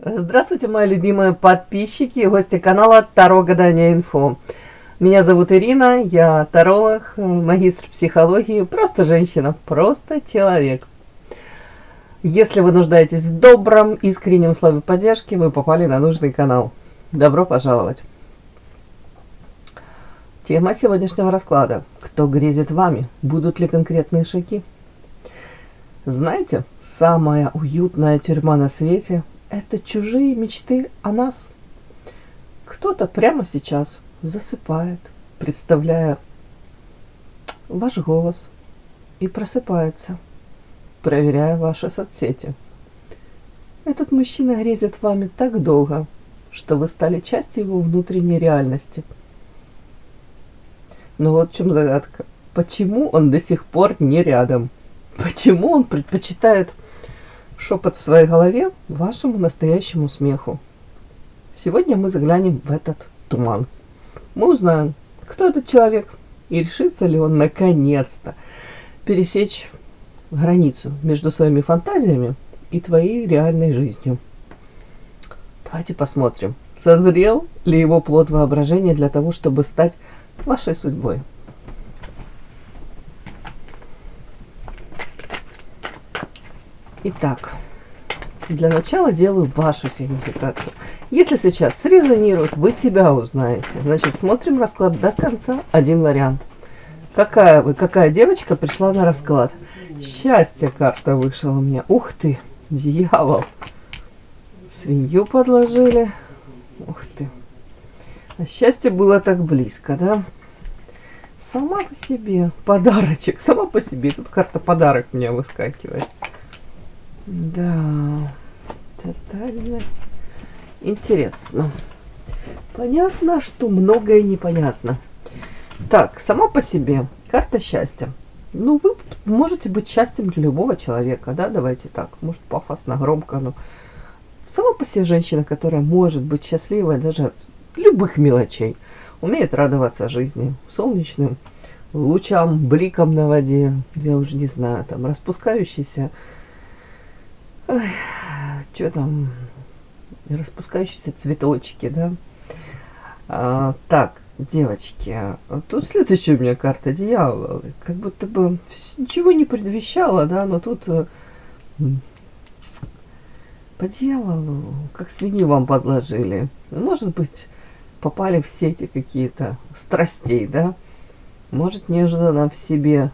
Здравствуйте, мои любимые подписчики и гости канала Таро Гадание Инфо. Меня зовут Ирина, я таролог, магистр психологии, просто женщина, просто человек. Если вы нуждаетесь в добром, искреннем слове поддержки, вы попали на нужный канал. Добро пожаловать. Тема сегодняшнего расклада. Кто грезит вами? Будут ли конкретные шаги? Знаете, самая уютная тюрьма на свете – это чужие мечты о нас. Кто-то прямо сейчас засыпает, представляя ваш голос, и просыпается, проверяя ваши соцсети. Этот мужчина грезит вами так долго, что вы стали частью его внутренней реальности. Но вот в чем загадка. Почему он до сих пор не рядом? Почему он предпочитает шепот в своей голове вашему настоящему смеху? Сегодня мы заглянем в этот туман. Мы узнаем, кто этот человек и решится ли он наконец-то пересечь границу между своими фантазиями и твоей реальной жизнью. Давайте посмотрим, созрел ли его плод воображения для того, чтобы стать вашей судьбой. Итак, для начала делаю вашу сигнификацию. Если сейчас срезонирует, вы себя узнаете. Значит, смотрим расклад до конца. Один вариант. Какая девочка пришла на расклад? Счастье карта вышла у меня. Ух ты, дьявол. Свинью подложили. Ух ты. А счастье было так близко, да? Сама по себе. Подарочек. Сама по себе. Тут карта подарок у меня выскакивает. Да, тотально интересно. Понятно, что многое непонятно. Так, сама по себе карта счастья. Ну, вы можете быть счастьем для любого человека, да, давайте так. Может, пафосно, громко, но сама по себе женщина, которая может быть счастливой даже от любых мелочей, умеет радоваться жизни, солнечным лучам, бликам на воде, я уже не знаю, там, распускающийся... Ой, что там, распускающиеся цветочки, да? Так, девочки, тут следующая у меня карта дьявола. Как будто бы ничего не предвещало, да, но тут по дьяволу, как свинью вам подложили. Может быть, попали в сети какие-то страстей, да? Может, неожиданно в себе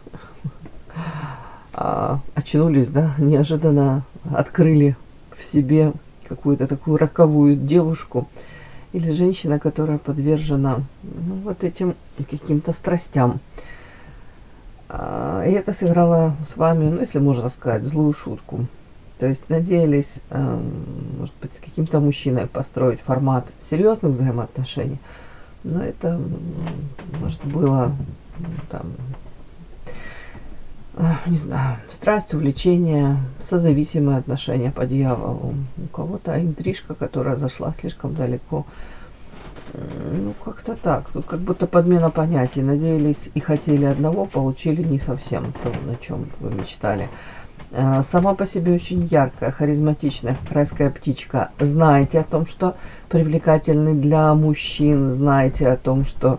очнулись, да, неожиданно открыли в себе какую-то такую роковую девушку или женщина, которая подвержена вот этим каким-то страстям. И это сыграло с вами, ну, если можно сказать, злую шутку. То есть надеялись, может быть, с каким-то мужчиной построить формат серьезных взаимоотношений, но это, может, было там... не знаю, страсть, увлечение, созависимые отношения по дьяволу. У кого-то интрижка, которая зашла слишком далеко. Ну, как-то так. Тут как будто подмена понятий. Надеялись и хотели одного, получили не совсем то, на чем вы мечтали. Сама по себе очень яркая, харизматичная, райская птичка. Знаете о том, что привлекательны для мужчин. Знаете о том, что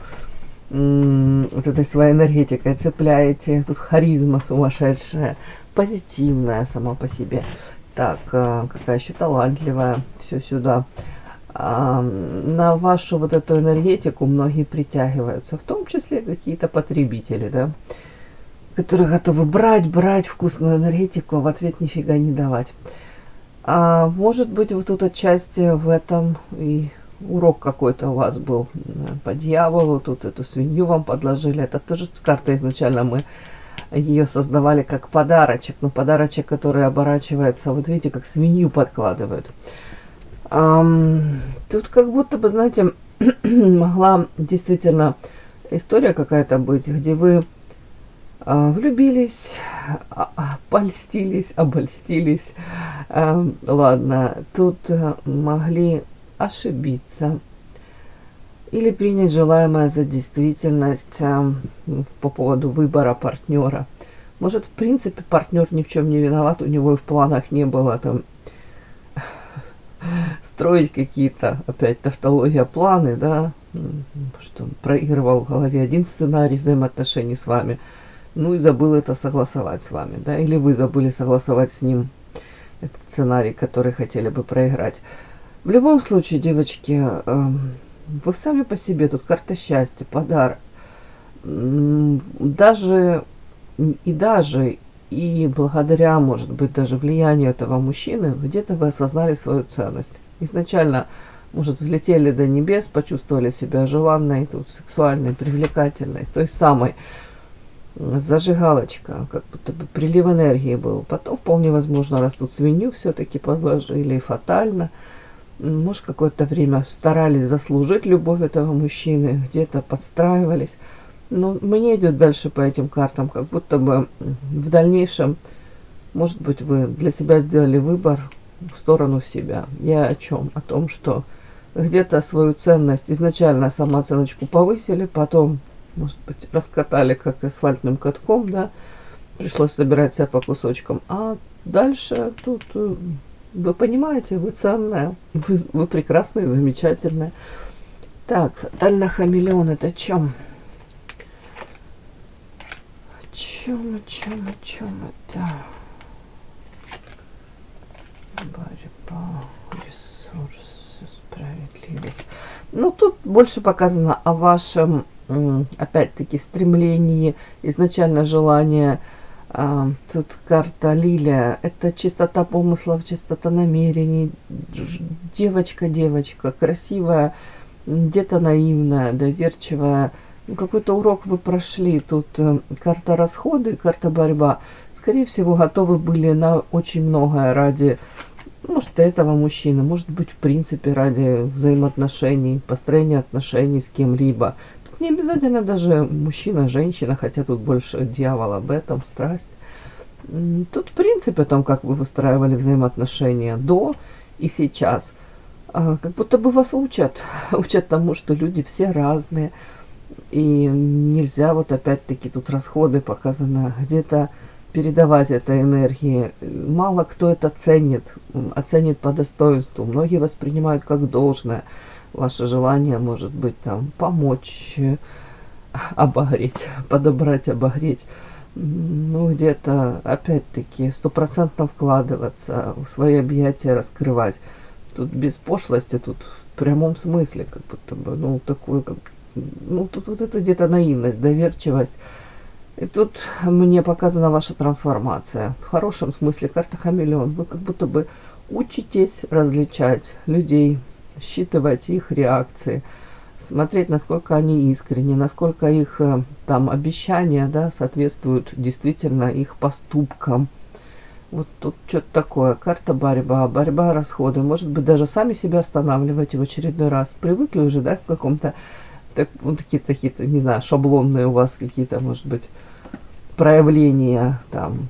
вот этой своей энергетикой цепляете. Тут харизма сумасшедшая, позитивная сама по себе. Так, какая еще талантливая, все сюда. На вашу вот эту энергетику многие притягиваются, в том числе какие-то потребители, да, которые готовы брать вкусную энергетику, а в ответ нифига не давать. Может быть, вот тут отчасти в этом и урок какой-то у вас был по дьяволу, тут эту свинью вам подложили. Это тоже карта изначально мы ее создавали как подарочек, но подарочек, который оборачивается, вот видите, как свинью подкладывают. Тут как будто бы, знаете, могла действительно история какая-то быть, где вы влюбились, польстились, обольстились. Ладно, тут могли ошибиться или принять желаемое за действительность по поводу выбора партнера. Может, в принципе, партнер ни в чем не виноват, у него и в планах не было там строить какие-то, опять тавтология, планы, да, что проигрывал в голове один сценарий взаимоотношений с вами, ну и забыл это согласовать с вами, да, или вы забыли согласовать с ним этот сценарий, который хотели бы проиграть. В любом случае, девочки, вы сами по себе, тут карта счастья, подарок. Даже и благодаря, может быть, даже влиянию этого мужчины, где-то вы осознали свою ценность. Изначально, может, взлетели до небес, почувствовали себя желанной, тут, сексуальной, привлекательной, той самой. Зажигалочка, как будто бы прилив энергии был. Потом, вполне возможно, раз тут свинью все-таки подложили фатально. Может, какое-то время старались заслужить любовь этого мужчины, где-то подстраивались. Но мне идет дальше по этим картам, как будто бы в дальнейшем, может быть, вы для себя сделали выбор в сторону себя. Я о чем? О том, что где-то свою ценность, изначально самооценочку повысили, потом, может быть, раскатали как асфальтным катком, да, пришлось собирать себя по кусочкам. А дальше тут, вы понимаете, вы ценная, вы прекрасная, замечательная. Так, фатальный хамелеон, это о чем? О чем это? Борьба, ресурсы, справедливость. Ну, тут больше показано о вашем, опять-таки, стремлении, изначально желание. Тут карта лилия. Это чистота помыслов, чистота намерений. Девочка, красивая, где-то наивная, доверчивая. Ну, какой-то урок вы прошли. Тут карта расходы, карта борьба. Скорее всего, готовы были на очень многое ради, может, этого мужчины, может быть, в принципе, ради взаимоотношений, построения отношений с кем-либо. Тут не обязательно даже мужчина, женщина, хотя тут больше дьявол об этом, страсть. Тут, в принципе, о том, как вы выстраивали взаимоотношения до и сейчас. Как будто бы вас учат тому, что люди все разные. И нельзя, вот опять-таки, тут расходы показаны, где-то передавать этой энергии. Мало кто это оценит по достоинству. Многие воспринимают как должное ваше желание, может быть, там, помочь, обогреть, подобрать, обогреть. Ну, где-то, опять-таки, 100% вкладываться, в свои объятия раскрывать. Тут без пошлости, тут в прямом смысле, как будто бы, ну, такой, как, ну, тут вот это где-то наивность, доверчивость. И тут мне показана ваша трансформация. В хорошем смысле карта хамелеон. Вы как будто бы учитесь различать людей, считывать их реакции, смотреть, насколько они искренни, насколько их там обещания, да, соответствуют действительно их поступкам. Вот тут что-то такое. Карта борьба, расходы. Может быть, даже сами себя останавливаете в очередной раз. Привыкли уже, да, к каком-то, так, вот такие, не знаю, шаблонные у вас какие-то, может быть, проявления там.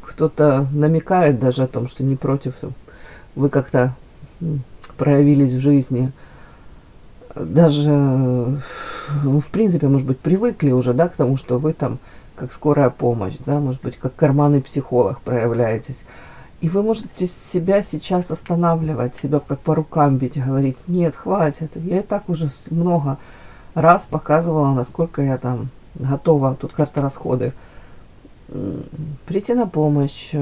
Кто-то намекает даже о том, что не против. Вы как-то проявились в жизни. Даже, ну, в принципе, может быть, привыкли уже, да, к тому, что вы там как скорая помощь, да, может быть, как карманный психолог проявляетесь. И вы можете себя сейчас останавливать, себя как по рукам бить, говорить: нет, хватит, я и так уже много раз показывала, насколько я там готова, тут карта расходы, прийти на помощь,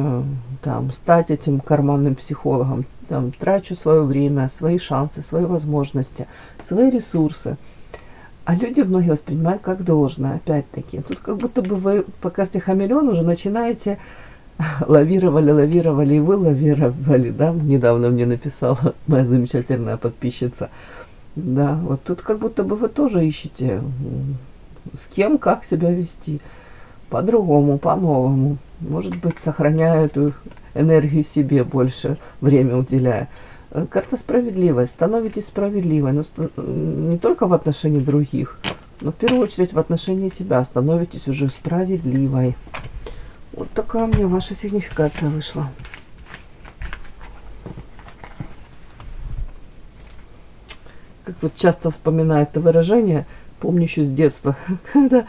там, стать этим карманным психологом, там, трачу свое время, свои шансы, свои возможности, свои ресурсы. А люди многие воспринимают как должное, опять-таки. Тут как будто бы вы по карте хамелеон уже начинаете лавировали, и вы лавировали, да, недавно мне написала моя замечательная подписчица. Да, вот тут как будто бы вы тоже ищете, с кем, как себя вести. По-другому, по-новому. Может быть, сохраняя эту энергию себе, больше время уделяя. Карта справедливость. Становитесь справедливой, но не только в отношении других, но в первую очередь в отношении себя. Становитесь уже справедливой. Вот такая мне ваша сигнификация вышла. Как вот часто вспоминаю это выражение, помню еще с детства, когда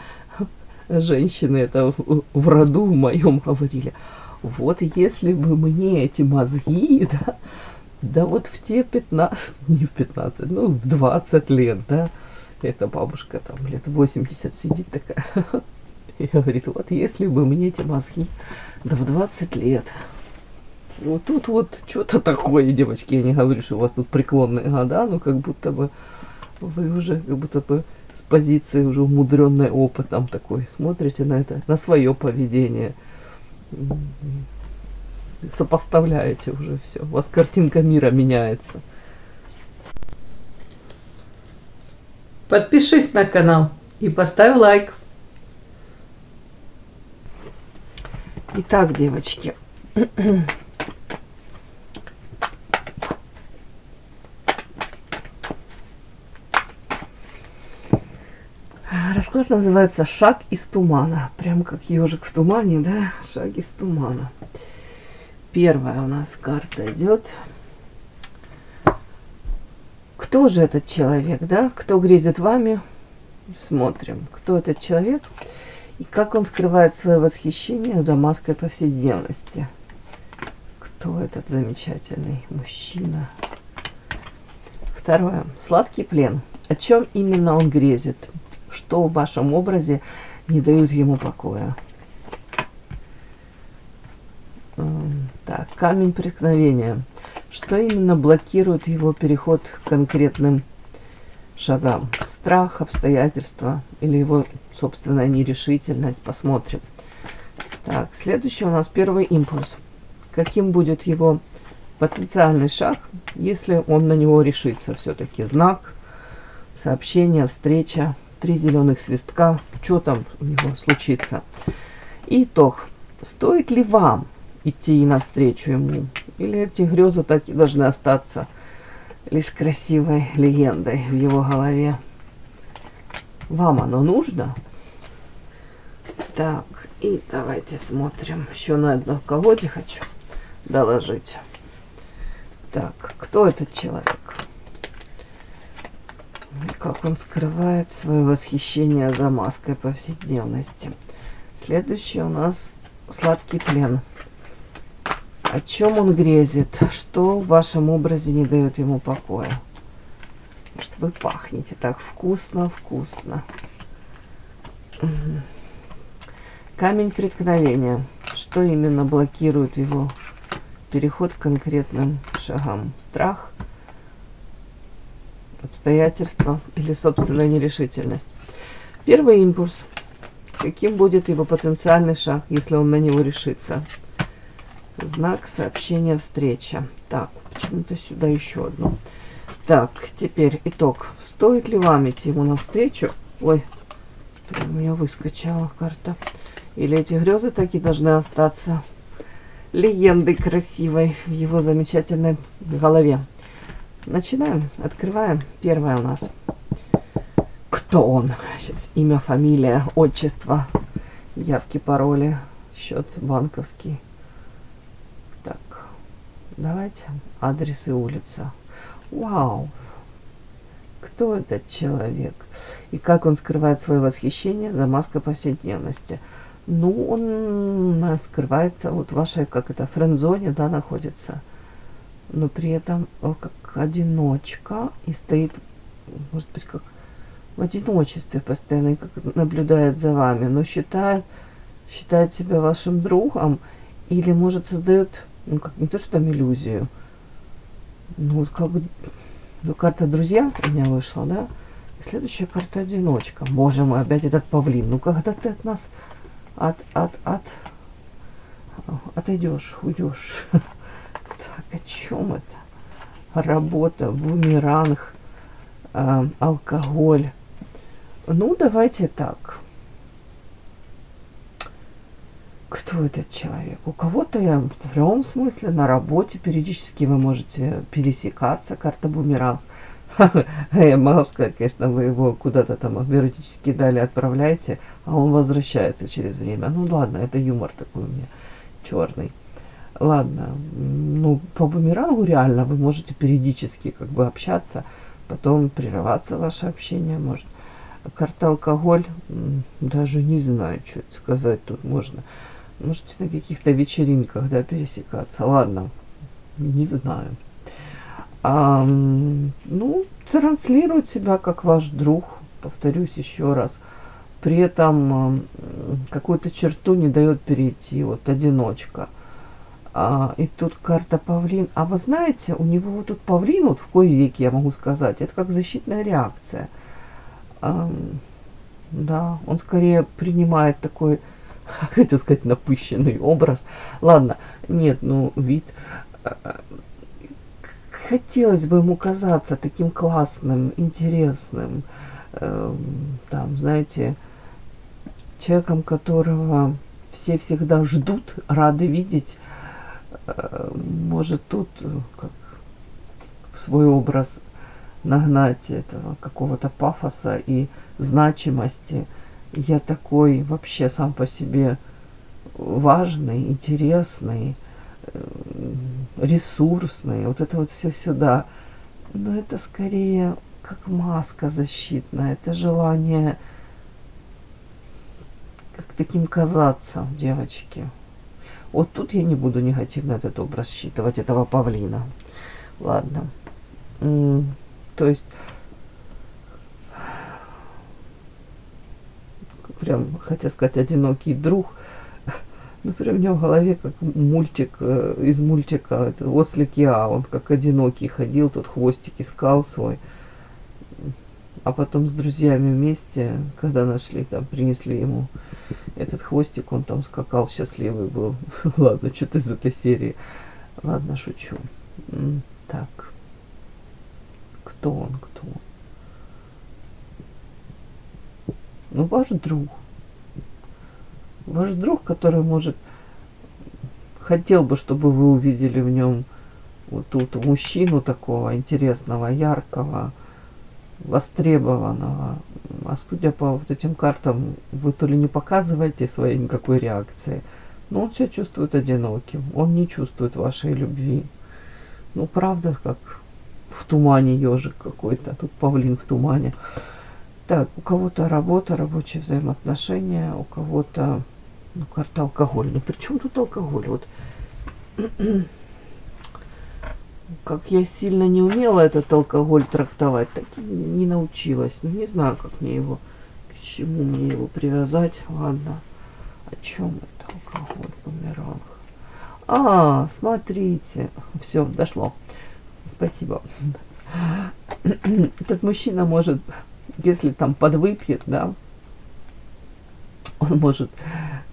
женщины это в роду в моем говорили: вот если бы мне эти мозги, да, Да вот в те 15, не в 15, ну в 20 лет, да, эта бабушка там лет 80 сидит такая и говорит, вот если бы мне эти мозги, да в 20 лет. Вот тут вот что-то такое, девочки, я не говорю, что у вас тут преклонные года, но как будто бы вы уже как будто бы с позиции уже умудренной опытом такой смотрите на это, на свое поведение. Сопоставляете уже все. У вас картинка мира меняется. Подпишись на канал и поставь лайк. Итак, девочки. Расклад называется «Шаг из тумана». Прям как ежик в тумане, да? Шаг из тумана. Первая у нас карта идет. Кто же этот человек, да? Кто грезит вами? Смотрим, кто этот человек и как он скрывает свое восхищение за маской повседневности. Кто этот замечательный мужчина? Второе. Сладкий плен. О чем именно он грезит? Что в вашем образе не дают ему покоя? Так, камень преткновения. Что именно блокирует его переход к конкретным шагам? Страх, обстоятельства или его собственная нерешительность? Посмотрим. Так, следующий у нас первый импульс. Каким будет его потенциальный шаг, если он на него решится? Все-таки знак, сообщение, встреча, 3 зеленых свистка. Что там у него случится? Итог. Стоит ли вам идти навстречу ему? Или эти грезы так и должны остаться лишь красивой легендой в его голове? Вам оно нужно? Так, и давайте смотрим. Еще на одной колоде хочу доложить. Так, кто этот человек? Как он скрывает свое восхищение за маской повседневности. Следующий у нас сладкий плен. О чем он грезит? Что в вашем образе не дает ему покоя? Что вы пахнете так вкусно. Камень преткновения. Что именно блокирует его переход к конкретным шагам? Страх, обстоятельства или собственная нерешительность? Первый импульс. Каким будет его потенциальный шаг, если он на него решится? Знак, сообщение, встреча. Так, почему-то сюда еще одно. Так, теперь итог. Стоит ли вам идти ему навстречу? Ой, прям у меня выскочила карта. Или эти грезы таки должны остаться легендой красивой в его замечательной голове? Начинаем, открываем. Первое у нас. Кто он? Сейчас имя, фамилия, отчество, явки, пароли, счет банковский. Так, давайте адрес и улица. Вау! Кто этот человек? И как он скрывает свое восхищение за маской повседневности? Ну, он скрывается вот в вашей, как это, френд-зоне, да, находится. Но при этом как одиночка и стоит, может быть, как в одиночестве постоянно, и как наблюдает за вами, но считает себя вашим другом или, может, создает, ну, как не то, что там иллюзию, ну, вот как бы, ну, карта друзья у меня вышла, да, и следующая карта одиночка. Боже мой, опять этот павлин, ну, когда ты от нас отойдешь, уйдешь. Так, о чем это? Работа, бумеранг, алкоголь. Ну, давайте так. Кто этот человек? У кого-то я в прямом смысле на работе периодически вы можете пересекаться. Карта бумеранг. Я могу сказать, конечно, вы его куда-то там периодически далее отправляете, а он возвращается через время. Ну ладно, это юмор такой у меня черный. Ладно, ну по бумерангу реально вы можете периодически как бы общаться, потом прерываться ваше общение может. Карта алкоголь, даже не знаю, что это сказать тут можно. Можете на каких-то вечеринках, да, пересекаться. Ладно, не знаю. Ну, транслирует себя как ваш друг, повторюсь еще раз. При этом какую-то черту не дает перейти, вот одиночка. И тут карта павлин. А вы знаете, у него вот тут павлин, вот в кои веки я могу сказать, это как защитная реакция. Да, он скорее принимает такой, хотел сказать, напыщенный образ. Ладно, нет, ну, вид. Хотелось бы ему казаться таким классным, интересным, там, знаете, человеком, которого все всегда ждут, рады видеть. Может тут как в свой образ нагнать этого какого-то пафоса и значимости. Я такой вообще сам по себе важный, интересный, ресурсный. Вот это вот все сюда. Но это скорее как маска защитная. Это желание как таким казаться, девочки. Вот тут я не буду негативно этот образ считывать, этого павлина. Ладно. То есть, прям, хотел сказать, одинокий друг. Ну, прям у меня в голове как мультик, из мультика «Ослик Я». Он как одинокий ходил, тут хвостик искал свой. А потом с друзьями вместе, когда нашли, там, принесли ему этот хвостик, он там скакал, счастливый был. Ладно, что-то из этой серии. Ладно, шучу. Так. Кто он? Кто он? Ну, ваш друг. Ваш друг, который, может, хотел бы, чтобы вы увидели в нем вот тут мужчину такого интересного, яркого, востребованного. А судя по вот этим картам, вы то ли не показываете своей никакой реакции, но он себя чувствует одиноким. Он не чувствует вашей любви. Ну, правда, как в тумане ежик какой-то. Тут павлин в тумане. Так, у кого-то работа, рабочие взаимоотношения, у кого-то, ну, карта алкоголь. Ну, при чем тут алкоголь? Вот как я сильно не умела этот алкоголь трактовать, так и не научилась. Ну, не знаю, как мне его, к чему мне его привязать. Ладно, о чем это алкоголь, бумеранг? Смотрите, все, дошло. Спасибо. Этот мужчина может, если там подвыпьет, да, он может,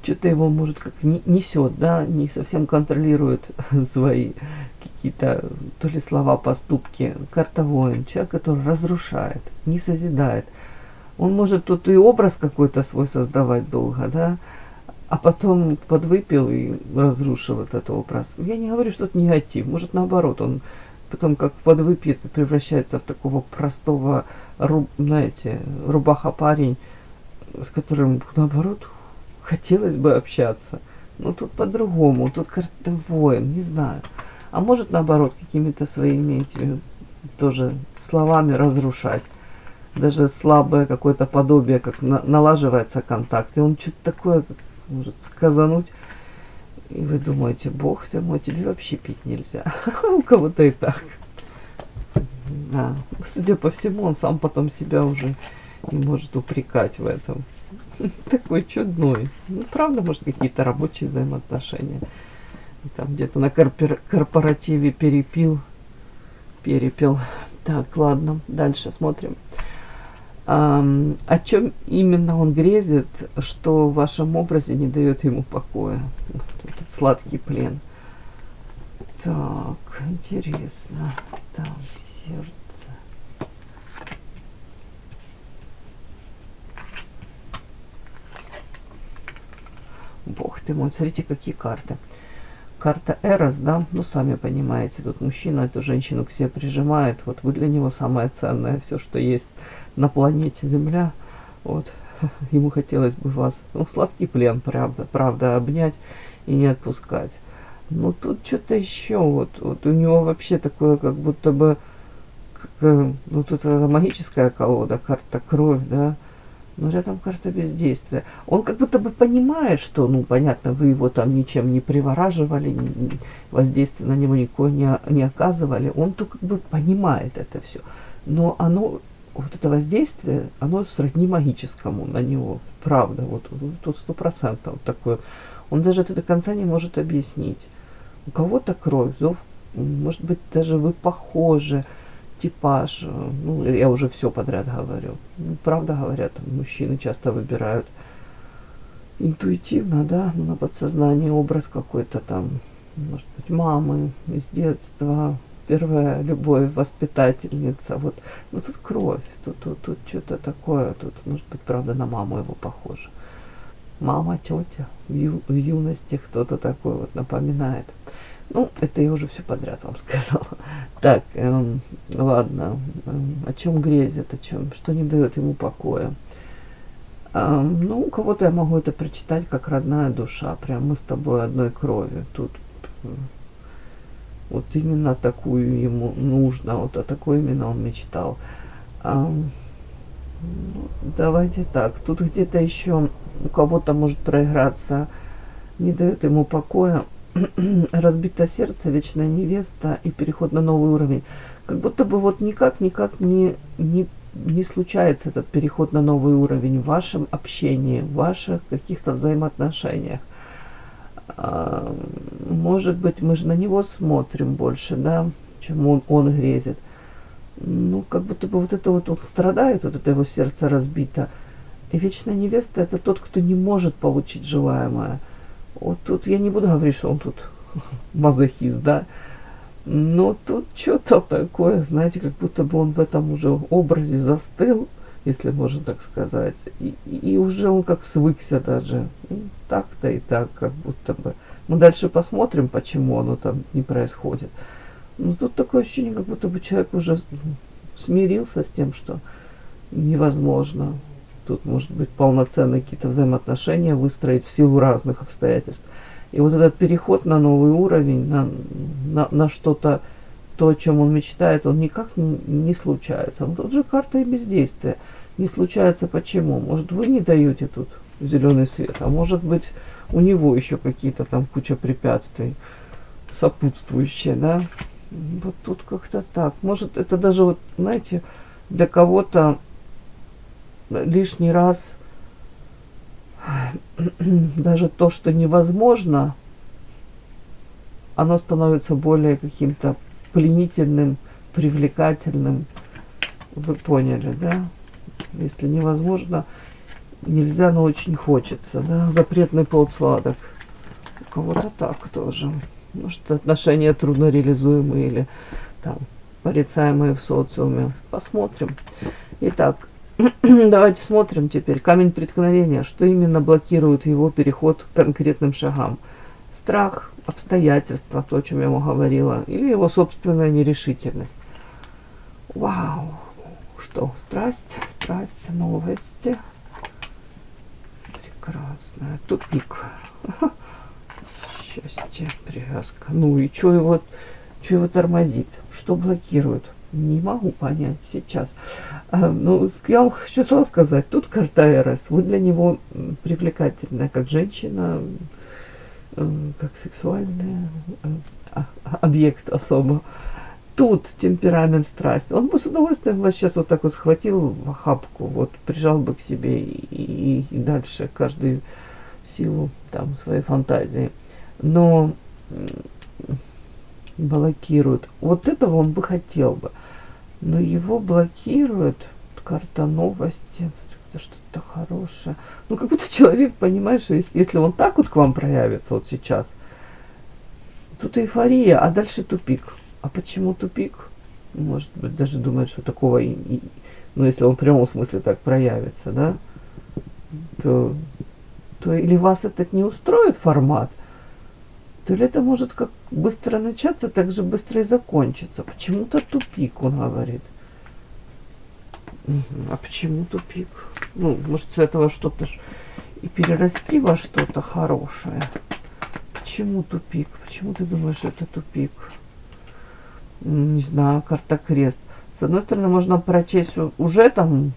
что-то его может как несет, да, не совсем контролирует свои какие-то, то ли слова, поступки. Карта воин, человек, который разрушает, не созидает. Он может тут и образ какой-то свой создавать долго, да, а потом подвыпил и разрушил этот образ. Я не говорю, что это негатив, может наоборот, он потом как подвыпьет и превращается в такого простого, знаете, рубаха-парень, с которым, наоборот, хотелось бы общаться. Но тут по-другому, тут карта воин, не знаю. А может, наоборот, какими-то своими этими тоже словами разрушать. Даже слабое какое-то подобие, как налаживается контакт. И он что-то такое может сказануть. И вы думаете, бог ты мой, тебе вообще пить нельзя. У кого-то и так. Да. Судя по всему, он сам потом себя уже не может упрекать в этом. Такой чудной. Ну, правда, может, какие-то рабочие взаимоотношения. Там где-то на корпоративе перепил. Так, ладно, дальше смотрим. О чем именно он грезит, что в вашем образе не дает ему покоя. Этот сладкий плен. Так, интересно. Так, сердце. Бог ты мой, смотрите, какие карты. Карта Эрос, да, ну, сами понимаете, тут мужчина эту женщину к себе прижимает, вот вы для него самое ценное, все, что есть на планете Земля, вот, ему хотелось бы вас, ну, сладкий плен, правда, обнять и не отпускать. Но тут что-то еще, вот у него вообще такое, как будто бы, ну, тут это магическая колода, карта кровь, да, Но рядом карта бездействия. Он как будто бы понимает, что, ну, понятно, вы его там ничем не привораживали, воздействие на него никакое не оказывали. Он то как бы понимает это все. Но оно, вот это воздействие, оно сродни магическому на него. Правда, вот тут 100% такое. Он даже это до конца не может объяснить. У кого-то кровь, зов, может быть, даже вы похожи, типаж, ну, я уже все подряд говорю. Ну, правда говорят, мужчины часто выбирают интуитивно, да, на подсознание образ какой-то там, может быть, мамы из детства, первая любовь, воспитательница, вот. Ну, тут кровь, тут что-то такое, тут, может быть, правда, на маму его похоже. Мама, тетя, в юности кто-то такой вот напоминает. Ну, это я уже все подряд вам сказала. Так, ладно. О чем грезит, о чем, что не дает ему покоя. Ну, у кого-то я могу это прочитать как родная душа. Прям мы с тобой одной крови. Тут вот именно такую ему нужно, вот о такой именно он мечтал. Ну, давайте так. Тут где-то еще у кого-то может проиграться, не дает ему покоя. Разбито сердце, вечная невеста и переход на новый уровень. Как будто бы вот никак не случается этот переход на новый уровень в вашем общении, в ваших каких-то взаимоотношениях. Может быть, мы же на него смотрим больше, да, чем он грезит. Ну, как будто бы вот это вот он страдает, вот это его сердце разбито. И вечная невеста — это тот, кто не может получить желаемое. Вот тут я не буду говорить, что он тут мазохист, да. Но тут что-то такое, знаете, как будто бы он в этом уже образе застыл, если можно так сказать. И уже он как свыкся даже. Так-то и так, как будто бы. Мы дальше посмотрим, почему оно там не происходит. Но тут такое ощущение, как будто бы человек уже смирился с тем, что невозможно. Тут, может быть, полноценные какие-то взаимоотношения выстроить в силу разных обстоятельств. И вот этот переход на новый уровень, на что-то, то, о чем он мечтает, он никак не случается. Но тут же карта и бездействия. Не случается почему? Может, вы не даете тут зеленый свет, а может быть, у него еще какие-то там куча препятствий сопутствующие, да? Вот тут как-то так. Может, это даже, вот, знаете, для кого-то лишний раз даже то, что невозможно, оно становится более каким-то пленительным, привлекательным. Вы поняли, да? Если невозможно, нельзя, но очень хочется, да? Запретный плод сладок. У кого-то так тоже. Может, отношения трудно реализуемые или там порицаемые в социуме. Посмотрим. Итак, давайте смотрим теперь. Камень преткновения. Что именно блокирует его переход к конкретным шагам? Страх, обстоятельства, то, о чем я ему говорила, или его собственная нерешительность. Вау! Что? Страсть, новости. Прекрасная. Тупик. Счастье, привязка. Ну и что его тормозит? Что блокирует? Не могу понять сейчас. Ну, я вам хочу сразу сказать, тут карта РС. Вы для него привлекательная, как женщина, как сексуальный объект особо. Тут темперамент, страсть. Он бы с удовольствием вас сейчас вот так вот схватил в охапку, вот прижал бы к себе и дальше каждую силу там своей фантазии. Но блокирует. Вот этого он бы хотел бы. Но его блокирует карта новости. Это что-то хорошее. Ну, как будто человек понимает, что если он так вот к вам проявится вот сейчас, тут эйфория, а дальше тупик. А почему тупик? Может быть, даже думает, что такого ну, если он в прямом смысле так проявится, да, то или вас этот не устроит формат, то ли это может как быстро начаться, так же быстро и закончиться. Почему-то тупик, он говорит. А почему тупик? Ну, может, с этого что-то и перерасти во что-то хорошее. Почему тупик? Почему ты думаешь, что это тупик? Не знаю, карта крест. С одной стороны, можно прочесть, что уже там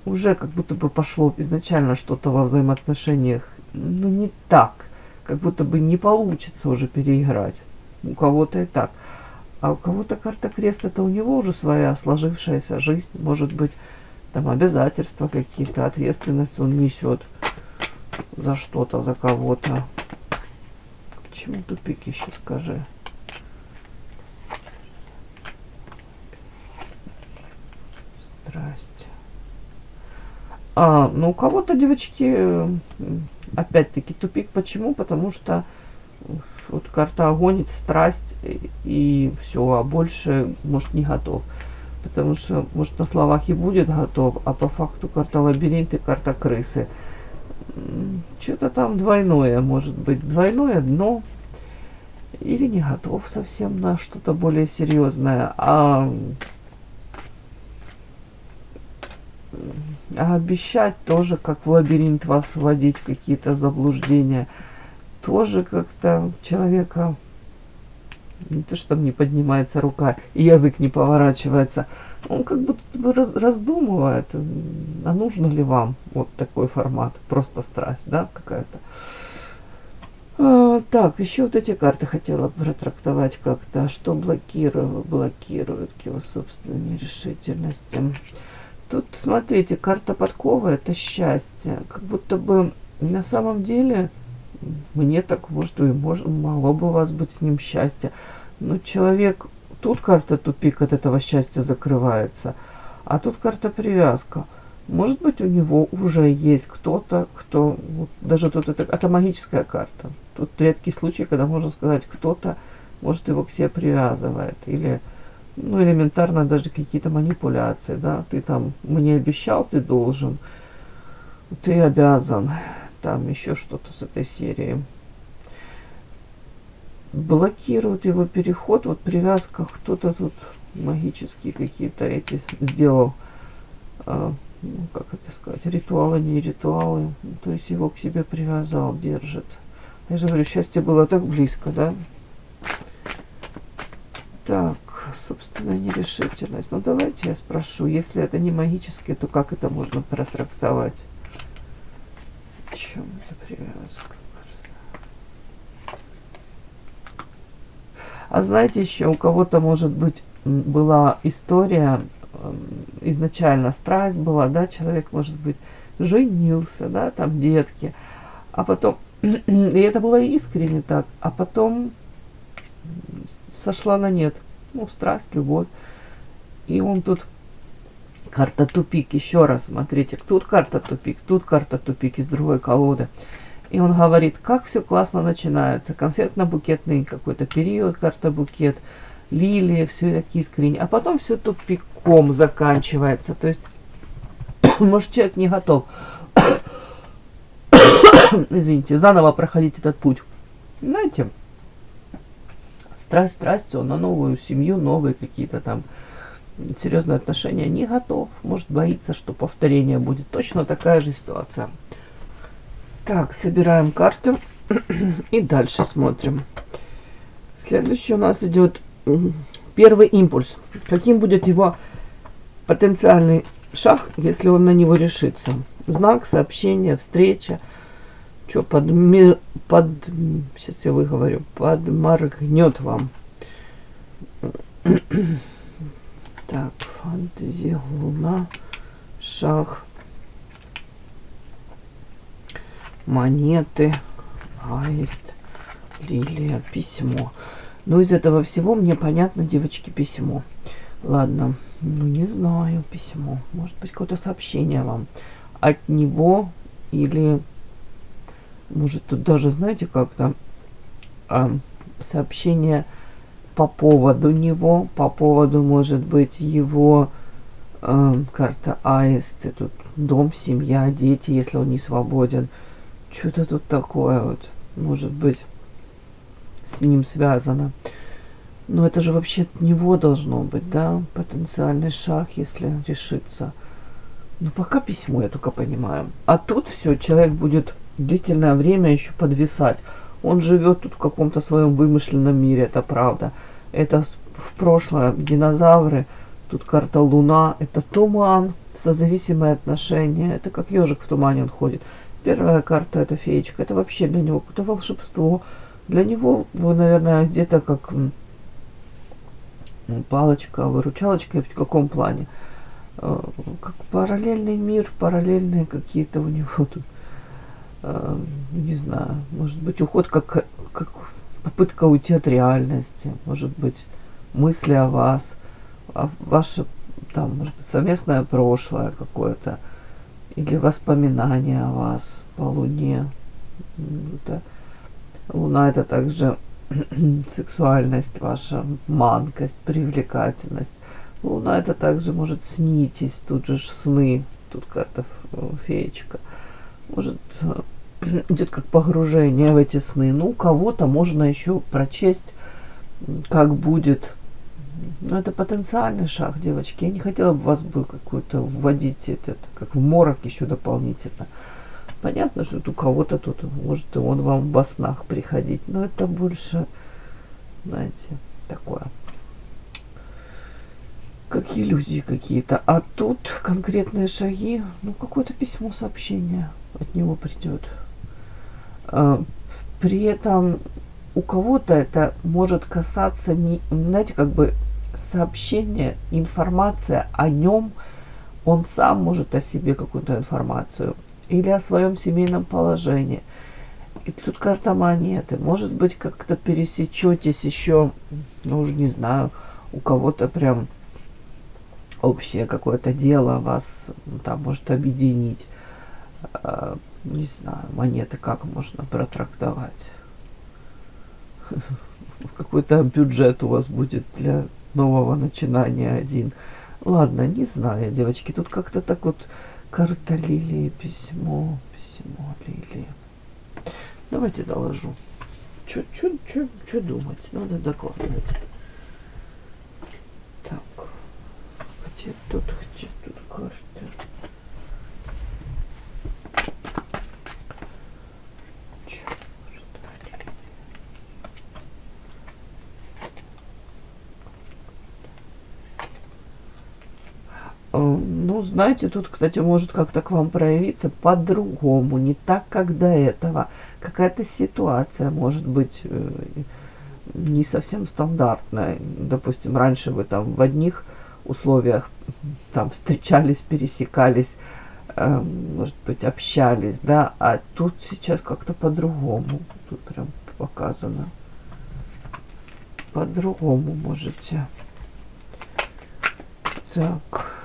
уже как будто бы пошло изначально что-то во взаимоотношениях, ну, не так. Как будто бы не получится уже переиграть. У кого-то и так. А у кого-то карта крест, это у него уже своя сложившаяся жизнь. Может быть, там обязательства какие-то, ответственность он несет за что-то, за кого-то. Почему тупик еще, скажи? Страсть. Ну, у кого-то, девочки, опять-таки тупик. Почему? Потому что вот карта огонь, страсть и все, а больше, может, не готов. Потому что, может, на словах и будет готов, а по факту карта лабиринт и карта крысы. Что-то там двойное, может быть, двойное дно. Или не готов совсем на что-то более серьезное. А обещать тоже, как в лабиринт вас вводить в какие-то заблуждения, тоже как-то человека не то, что там не поднимается рука и язык не поворачивается, он как будто бы раздумывает, а нужно ли вам вот такой формат, просто страсть, да, какая-то. Так, еще вот эти карты хотела протрактовать как-то, что блокирует к его собственной нерешительности. Тут, смотрите, карта подкова — это счастье. Как будто бы на самом деле, мне так, может, и могло бы у вас быть с ним счастье. Но человек, тут карта тупик от этого счастья закрывается, а тут карта привязка. Может быть, у него уже есть кто-то, кто, вот, даже тут это магическая карта. Тут редкий случай, когда можно сказать, кто-то, может, его к себе привязывает. Или, ну, элементарно даже какие-то манипуляции, да. Ты там мне обещал, ты должен, ты обязан. Там еще что-то с этой серии. Блокирует его переход, вот привязка, кто-то тут магические какие-то эти сделал, ну, как это сказать, ритуалы, не ритуалы, то есть его к себе привязал, держит. Я же говорю, счастье было так близко, да? Так, собственно, нерешительность. Ну, давайте я спрошу, если это не магическое, то как это можно протрактовать? В чем это привязка? А знаете, еще у кого-то, может быть, была история, изначально страсть была, да, человек, может быть, женился, да, там детки, а потом, и это было искренне так, а потом сошла на нет, ну, страсть, любовь, и он тут, карта тупик, еще раз, смотрите, тут карта тупик из другой колоды. И он говорит, как все классно начинается. Конфетно-букетный какой-то период, карта букет, лилии, все так искренне. А потом все тупиком заканчивается. То есть, может, человек не готов, извините, заново проходить этот путь. Знаете, страсть, он на новую семью, новые какие-то там серьезные отношения не готов. Может, боится, что повторение будет. Точно такая же ситуация. Так, собираем карту и дальше смотрим. Следующий у нас идет первый импульс. Каким будет его потенциальный шаг, если он на него решится? Знак, сообщение, встреча. Что, сейчас я выговорю, подморгнет вам. Так, фантазия, луна, шаг. Монеты, аист, лилия, письмо. Ну, из этого всего мне понятно, девочки, письмо. Ладно, ну, не знаю, письмо. Может быть, какое-то сообщение вам от него, или, может, тут даже, знаете, как-то сообщение по поводу него, по поводу, может быть, его карта аист, тут дом, семья, дети, если он не свободен. Что-то тут такое вот, может быть, с ним связано. Но это же вообще от него должно быть, да, потенциальный шаг, если решится. Ну, пока письмо, я только понимаю. А тут все, человек будет длительное время еще подвисать. Он живет тут в каком-то своем вымышленном мире, это правда. Это в прошлое, динозавры, тут карта Луна, это туман, созависимые отношения. Это как ежик в тумане он ходит. Первая карта это феечка. Это вообще для него какое-то волшебство. Для него вы, наверное, где-то как палочка, выручалочка. В каком плане? Как параллельный мир, параллельные какие-то у него тут, не знаю, может быть, уход как попытка уйти от реальности, может быть, мысли о вас, ваше там, может быть, совместное прошлое какое-то, или воспоминания о вас по Луне. Это, Луна это также сексуальность ваша, манкость, привлекательность. Луна это также может снитесь, тут же сны, тут карта феечка. Может идет как погружение в эти сны. Ну, у кого-то можно еще прочесть, как будет. Но это потенциальный шаг, девочки. Я не хотела бы вас бы какую-то вводить, это как в морок еще дополнительно. Понятно, что у кого-то тут может и он вам во снах приходить, но это больше, знаете, такое, как иллюзии какие-то. А тут конкретные шаги, ну, какое-то письмо, сообщение от него придет. При этом у кого-то это может касаться, не, знаете, как бы сообщение, информация о нем, он сам может о себе какую-то информацию или о своем семейном положении. И тут карта монеты. Может быть, как-то пересечетесь еще, ну, уже не знаю, у кого-то прям общее какое-то дело вас там может объединить. Не знаю, монеты как можно протрактовать. Какой-то бюджет у вас будет для нового начинания один. Ладно, не знаю, девочки. Тут как-то так вот карта лилии, письмо лилии. Давайте доложу. Что думать? Надо докладывать. Так. Где тут карта? Ну, знаете, тут, кстати, может как-то к вам проявиться по-другому, не так, как до этого. Какая-то ситуация может быть не совсем стандартная. Допустим, раньше вы там в одних условиях там встречались, пересекались, может быть, общались, да, а тут сейчас как-то по-другому. Тут прям показано. По-другому можете. Так.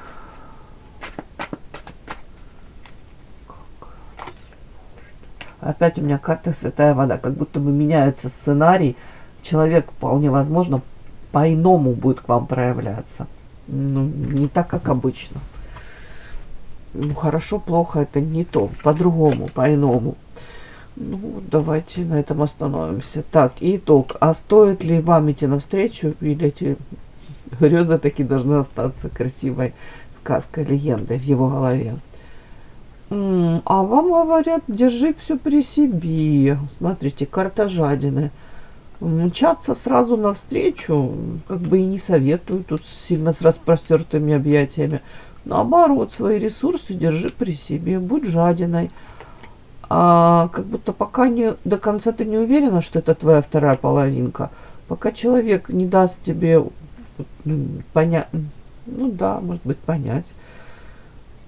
Опять у меня карта Святая Вода. Как будто бы меняется сценарий. Человек вполне возможно по-иному будет к вам проявляться. Ну, не так, как обычно. Ну, хорошо, плохо, это не то. По-другому, по-иному. Ну, давайте на этом остановимся. Так, итог. А стоит ли вам идти навстречу? Или эти грезы таки должны остаться красивой сказкой, легендой в его голове? А вам говорят, держи все при себе. Смотрите, карта жадины. Мчаться сразу навстречу, как бы и не советую тут сильно с распростертыми объятиями. Наоборот, свои ресурсы держи при себе, будь жадиной. А как будто пока не до конца ты не уверена, что это твоя вторая половинка, пока человек не даст тебе понять, ну да, может быть, понять.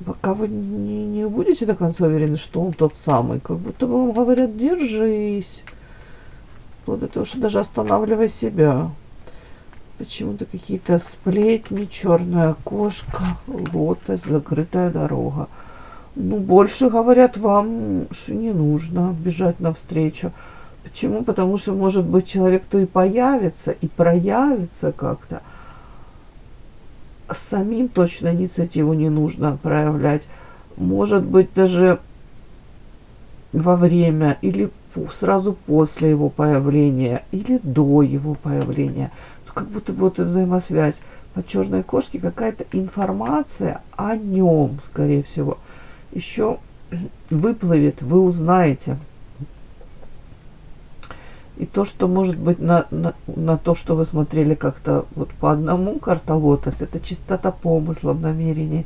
Пока вы не будете до конца уверены, что он тот самый, как будто бы вам говорят, держись. Вплоть до того, что даже останавливай себя. Почему-то какие-то сплетни, черная кошка, лотос, закрытая дорога. Ну, больше говорят вам, что не нужно бежать навстречу. Почему? Потому что, может быть, человек-то и появится, и проявится как-то. Самим точно инициативу не нужно проявлять. Может быть, даже во время или сразу после его появления, или до его появления. Как будто бы вот взаимосвязь. По черной кошке какая-то информация о нем, скорее всего, еще выплывет, вы узнаете. И то, что может быть на то, что вы смотрели как-то вот по одному карта лотос, это чистота помыслов, намерений.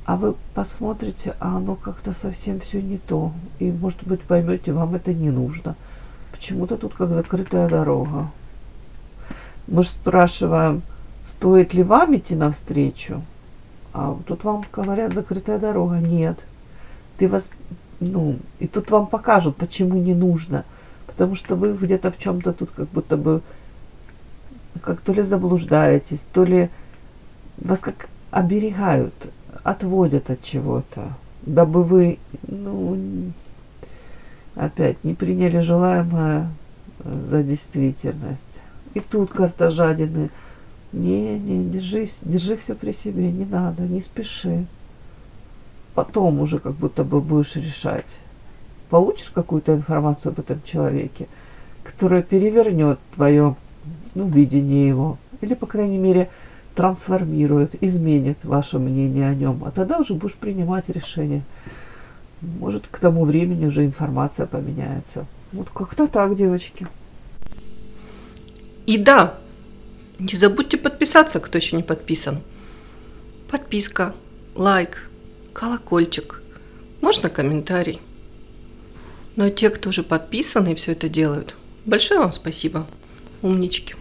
а вы посмотрите, а оно как-то совсем все не то. И, может быть, поймете, вам это не нужно. Почему-то тут как закрытая дорога. Мы же спрашиваем, стоит ли вам идти навстречу, а тут вам говорят, закрытая дорога. Нет. Ты вас, и тут вам покажут, почему не нужно. Потому что вы где-то в чем-то тут как будто бы, как то ли заблуждаетесь, то ли вас как оберегают, отводят от чего-то, дабы вы, опять не приняли желаемое за действительность. И тут карта жадины. Не, держи все при себе, не надо, не спеши. Потом уже как будто бы будешь решать. Получишь какую-то информацию об этом человеке, которая перевернет твое видение его. Или, по крайней мере, трансформирует, изменит ваше мнение о нем. А тогда уже будешь принимать решение. Может, к тому времени уже информация поменяется. Вот как-то так, девочки. И да, не забудьте подписаться, кто еще не подписан. Подписка, лайк, колокольчик, можно комментарий. Но те, кто уже подписаны и все это делают, большое вам спасибо. Умнички.